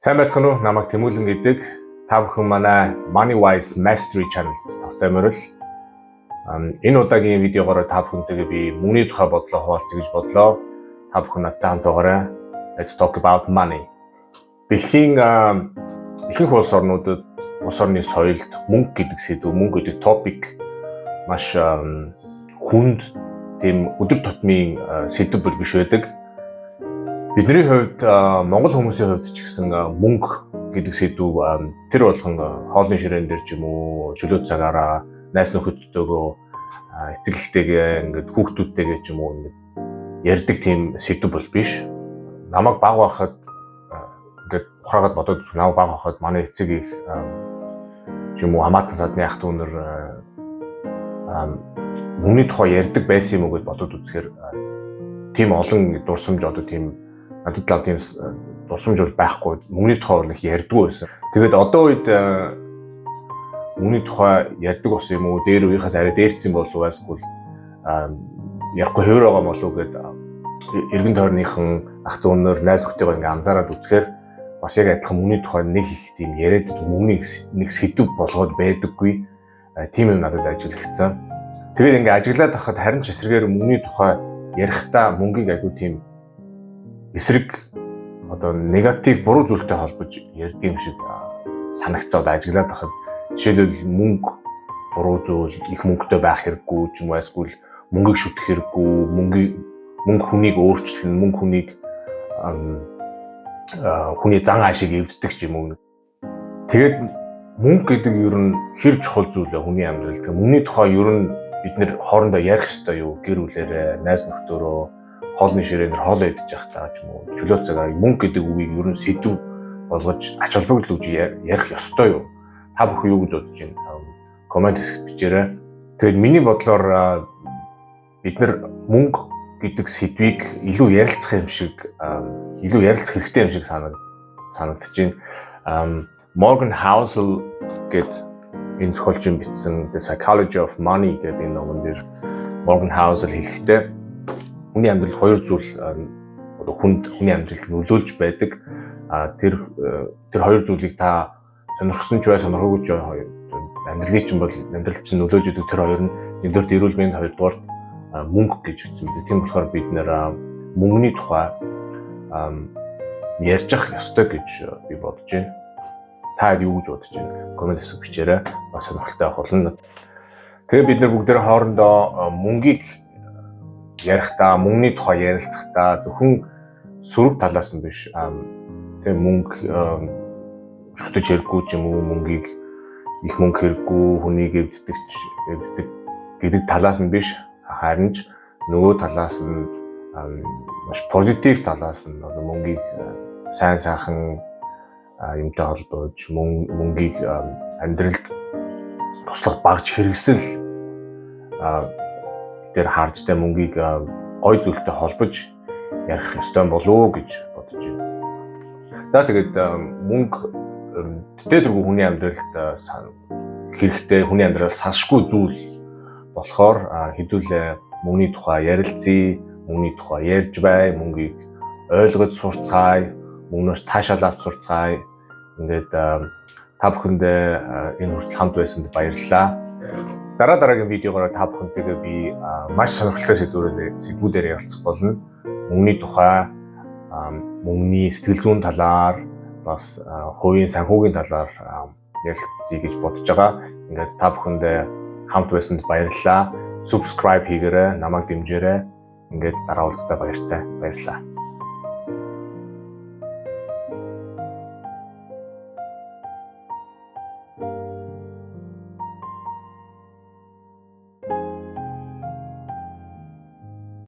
Сайн байцгаана уу? Намайг Тэмүүлэн гэдэг. Та бүхэн манай MoneyWise Mastery Channel-д тавтай морил. Энэ удаагийн видеогоор та бүхэнтэйгээ би мөнгөний тухай бодлоо хуваалцъя гэж бодлоо. Та бүхэн надтай хамт байгаарай. Let's talk about money. Дэлхийн ихэнх улс орнуудад улс орны соёлд мөнгө гэдэг сэдв, мөнгө гэдэг топик маш хүнд тийм өдөр тутмын сэдв биш байдаг. Бидний хувьд Монгол хүмүүсийн хувьд ч гэсэн мөнгө гэдэг сэдв тэр болгон хоолны ширээн дээр ч юм уу чөлөө цагаараа найс нөхөдтэйгөө эцэг эхтэйгээ ингээд хүүхдүүдтэйгээ ч юм уу ингээд ярьдаг тийм сэдв бол биш. Намайг баг байхад ингээд ухраагаад бодоод намайг баг байхад манай эцэг их юм уу хамаатан садны ах дүүнэр мөнгөний тухай ярьдаг байсан юм уу гэж бодоод үзэхээр тийм олон дурсамж одоо тийм надад л тийм дурсамж бол байхгүй, мөнгөний тухай нэг ярьдгүй байсан. Тэгээд одоо үед мөнгөний тухай ярьдаг болсон юм уу, дээр үеийнхээс арай дээрцсэн болов уу эсвэл ярихгүй хэвээр байгаа болов уу гэд эргэн тойрныхан ах дүүнэр найз нөхдөйгөө ингээ анзаараад үзэхээр бас яг адилхан мөнгөний тухай нэг их тийм яриад мөнгөний нэг сэдв болгоод байдаггүй. Тийм юм надад ажиглагдсан. Тэгээд ингээ ажиглаад байхад харин ч эсрэгээр мөнгөний тухай ярихдаа мөнгийг айгүй тийм эсрэг одоо негатив буруу зүйлтэй холбож ярьдаг юм шиг санагцаад ажиглаад байхад жишээлбэл мөнгө буруу зүйл их мөнгөтэй байх хэрэггүй ч юм уу эсвэл мөнгөийг шүтэх хэрэггүй, мөнгө хүнийг өөрчлөн, мөнгө хүнийг хүний зан аашиг эвддэг ч юм уу. Тэгээд мөнгө гэдэг ер нь хэр чухал зүйл вэ хүний амьдралд. Мөнгөний тухай ер нь бид нэр хоорондоо ярих ёстой юу? Гэр бүлээрээ, найз нөхдөөрөө хоолны ширээнээр хоол идэж явах таа ч юм уу чөлөө цагаар мөнгө гэдэг үгийг ер нь сэдв болгож ач холбогдол гэж ярих ёстой юу? Та бүхэн юу гэж бодож байна? Коммент хэсэгт бичээрэй. Тэгээд миний бодлоор бид нар мөнгө гэдэг сэдвийг илүү ярилцах хэрэгтэй юм шиг санагдаж байна. Morgan Housel гэдэг энэ зохиолчийн бичсэн The Psychology of Money гэдэг энэ номон дээр Morgan Housel хэлэхдээ хүний амьдрал хоёр зүйл одоо хүний амьдралд нөлөөлж байдаг. Тэр хоёр зүйлийг та сонирхсон ч бай сонирхоогүй ч амьдралын чинь бол амьдрал чинь нөлөөж идэг тэр хоёр нь нэгдүгээр эрүүл мэнд, хоёрдугаар мөнгө гэж үзсэн бид. Тийм болохоор бид нэр мөнгөний тухай ярьж ах ёстой гэж би бодож байна. Та юу гэж бодож байна? Коммент хэсэг бичээрэй. Бас сонирхолтой авах болно. Тэгээ бид нар бүгдээ хоорондоо мөнгийг ярихдаа, мөнгөний тухай ярилцахдаа зөвхөн сөрөг талаас нь биш. Тэгээ мөнгө шүтэж хэрэггүй ч юм уу, мөнгийг их мөнгө хэрэггүй, хүнийг эвддэг гэдэг талаас нь биш. Харин ч нөгөө талаас нь маш позитив талаас нь одоо мөнгийг сайн сайхан юмтай холбож, мөнгийг амьдралд туслах багж хэрэгсэл дээр харж тэ мөнгийг гой зүйлтэй холбож ярих ёстой болов уу гэж бодож байна. За тэгээд мөнгө тэтгэл хүний амьдралд хэрэгтэй, хүний амьдралд салшгүй зүйл болохоор хэдүүлээ мөнгөний тухай ярилцъя, мөнгөний тухай ярьж бай, мөнгийг ойлгож сурцгаая, мөнгнөөс таашаал авч сурцгаая. Ингээд та бүхэндээ энэ хүртэл хамт байсанд баярлалаа. Дараагийн видеогоор та бүхэнтэйгээ би маш сонирхолтой сэдвүүдээр ярилцах болно. Мөнгөний тухай, мөнгөний сэтгэл зүйн талаар, бас хувийн санхүүгийн талаар ярилцъя гэж бодож байгаа. Ингээд та бүхэндээ хамт байсанд баярлалаа. Subscribe хийгээрэй, намайг дэмжээрэй. Ингээд дараа уулзтаа баярлалаа.